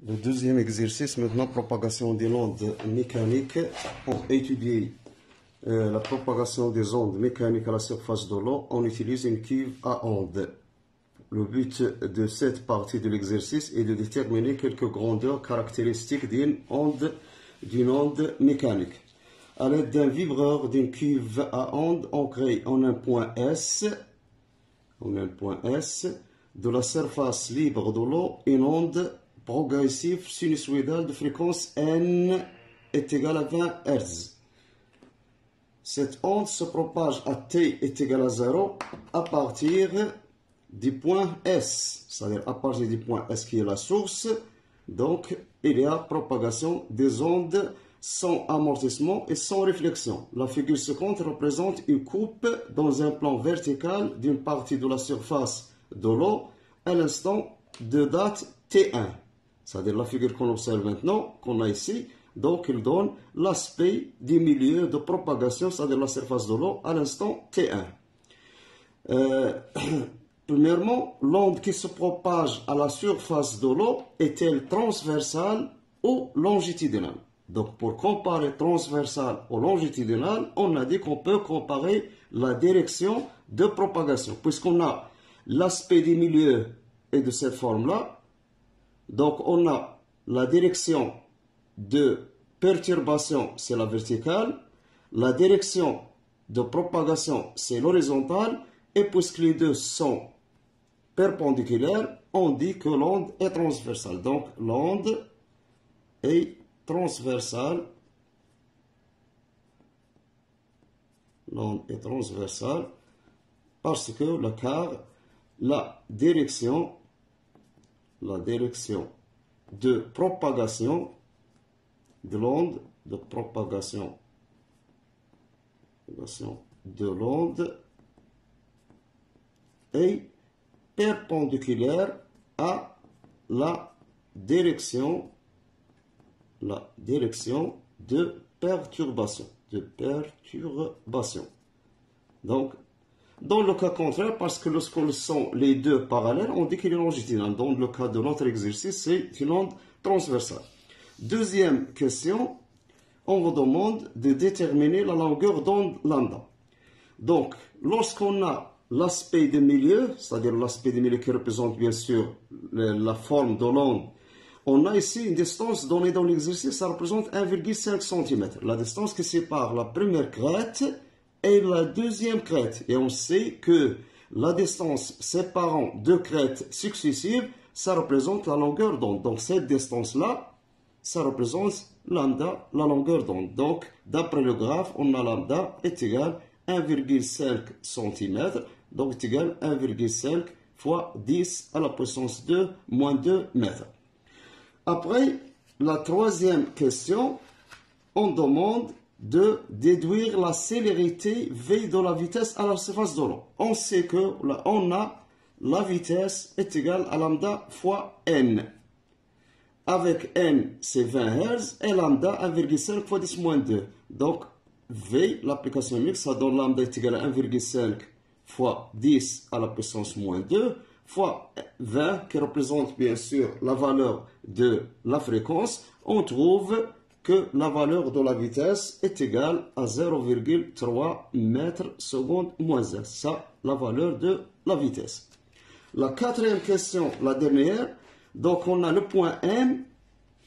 Le deuxième exercice, maintenant, propagation des ondes mécaniques. Pour étudier la propagation des ondes mécaniques à la surface de l'eau, on utilise une cuve à ondes. Le but de cette partie de l'exercice est de déterminer quelques grandeurs caractéristiques d'une onde mécanique. À l'aide d'un vibreur d'une cuve à ondes, on crée en un point S, de la surface libre de l'eau une onde progressive sinusoïdale de fréquence n est égale à 20 Hz. Cette onde se propage à t est égal à 0 à partir du point S, c'est-à-dire à partir du point S qui est la source. Donc, il y a propagation des ondes sans amortissement et sans réflexion. La figure seconde représente une coupe dans un plan vertical d'une partie de la surface de l'eau à l'instant de date T1. C'est-à-dire la figure qu'on observe maintenant, qu'on a ici, donc il donne l'aspect du milieu de propagation, c'est-à-dire la surface de l'eau à l'instant T1. Premièrement, l'onde qui se propage à la surface de l'eau est-elle transversale ou longitudinale? Donc pour comparer transversale ou longitudinale, on a dit qu'on peut comparer la direction de propagation, puisqu'on a l'aspect du milieu est de cette forme-là. Donc, on a la direction de perturbation, c'est la verticale. La direction de propagation, c'est l'horizontale. Et puisque les deux sont perpendiculaires, on dit que l'onde est transversale. Donc, l'onde est transversale. L'onde est transversale parce que la direction de propagation de l'onde, est perpendiculaire à la direction de perturbation. Donc, dans le cas contraire, parce que lorsqu'ils sont les deux parallèles, on dit qu'il est longitudinal. Dans le cas de notre exercice, c'est une onde transversale. Deuxième question, on vous demande de déterminer la longueur d'onde lambda. Donc, lorsqu'on a l'aspect de milieu, c'est-à-dire l'aspect de milieu qui représente bien sûr la forme de l'onde, on a ici une distance donnée dans l'exercice, ça représente 1,5 cm. La distance qui sépare la première crête et la deuxième crête. Et on sait que la distance séparant deux crêtes successives, ça représente la longueur d'onde. Donc cette distance-là, ça représente lambda, la longueur d'onde. Donc d'après le graphe, on a lambda est égal à 1,5 cm. Donc est égal à 1,5 fois 10 à la puissance 2 moins 2 mètres. Après, la troisième question, on demande de déduire la célérité V de la vitesse à la surface de l'eau. On sait que on a la vitesse est égale à lambda fois n. Avec n, c'est 20 Hz et lambda 1,5 fois 10 moins 2. Donc, V, l'application numérique, ça donne lambda est égal à 1,5 fois 10 à la puissance moins 2 fois 20, qui représente bien sûr la valeur de la fréquence. On trouve que la valeur de la vitesse est égale à 0,3 mètres seconde moins 1. Ça, la valeur de la vitesse. La quatrième question, la dernière. Donc, on a le point M.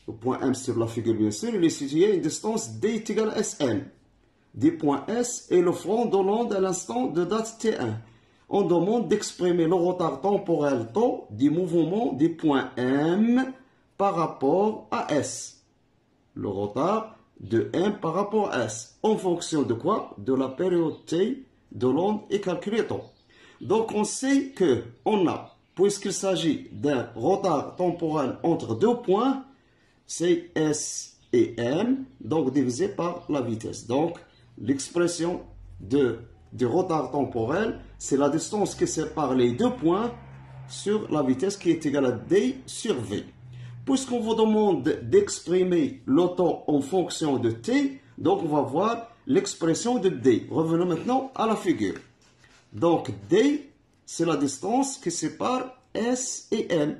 Le point M sur la figure, bien sûr. Il est situé à une distance D est égale à Sn. Du point S est le front de l'onde à l'instant de date T1. On demande d'exprimer le retard temporel tau du mouvement du point M par rapport à S. Le retard de M par rapport à S. En fonction de quoi? De la période T de l'onde est calculée tau. Donc on sait que on a, puisqu'il s'agit d'un retard temporel entre deux points, c'est S et M, donc divisé par la vitesse. Donc l'expression du retard temporel, c'est la distance qui sépare les deux points sur la vitesse qui est égale à D sur V. Puisqu'on vous demande d'exprimer le temps en fonction de T, donc on va voir l'expression de D. Revenons maintenant à la figure. Donc D, c'est la distance qui sépare S et M.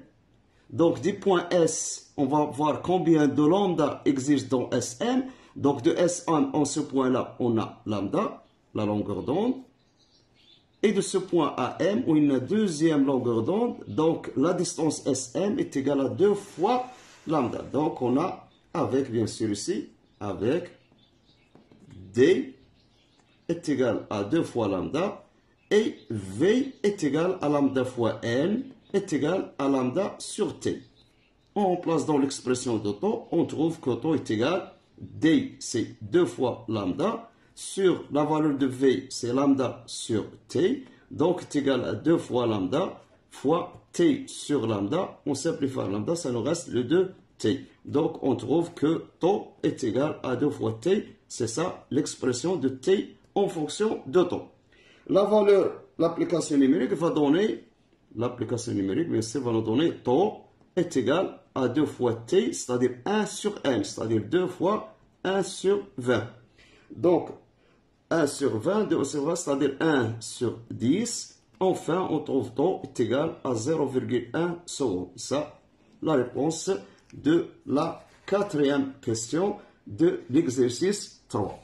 Donc, du point S, on va voir combien de lambda existe dans Sm. Donc, de Sm en ce point-là, on a lambda, la longueur d'onde. Et de ce point à M, où il y a une deuxième longueur d'onde, donc la distance Sm est égale à 2 fois lambda. Donc, on a, avec, bien sûr ici, avec D est égal à 2 fois lambda, et V est égal à lambda fois N est égal à lambda sur T. On remplace dans l'expression de taux, on trouve que taux est égal, D c'est 2 fois lambda, sur la valeur de V c'est lambda sur T, donc est égal à 2 fois lambda fois T sur lambda, on simplifie lambda, ça nous reste le 2T. Donc on trouve que taux est égal à 2 fois T, c'est ça l'expression de T en fonction de taux. La valeur, l'application numérique va donner, l'application numérique bien sûr va nous donner taux est égal à 2 fois T, c'est-à-dire 1 sur N, c'est-à-dire 2 fois 1 sur 20. Donc, 1 sur 20, 2 sur 20, c'est-à-dire 1 sur 10. Enfin, on trouve taux est égal à 0,1 seconde. Ça, la réponse de la quatrième question de l'exercice 3.